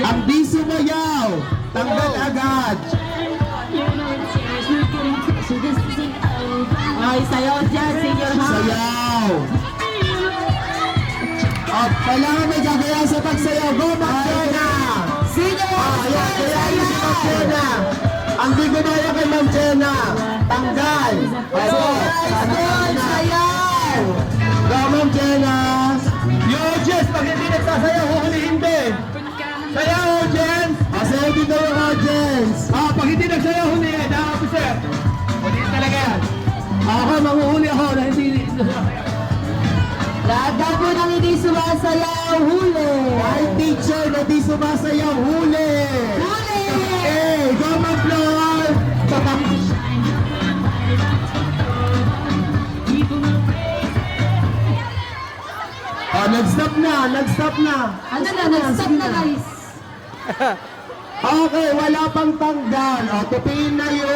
Ang di sumayaw, tanggal agad. Ay, sayaw dyan, senior ha. Sayaw. At kailangan may gagaya sa pagsayaw. Go, Magdena! Senior ha. Ayan, kaya si Magdena. Ang di gumaya kay Magdena. Tanggal. Sayaw. Go, Magdena! Yung Jess, pag hindi nagsasayaw, huhulihin din. Sayaw, audience! Sayaw din kayo, audience! Pag hindi nagsayaw, hulihin, officer. Hulihin talaga yan. Ako, manguhuli ako na hindi... Lahat daw po nang hindi sumasayaw, huli. Ay, teacher na di sumasayaw, huli! Huli! Hey, go, Mag-Floor! Nag-stop na, nag-stop na. Ano na, nag-stop na guys. Okay, wala pang tanggal. Tupiin na yung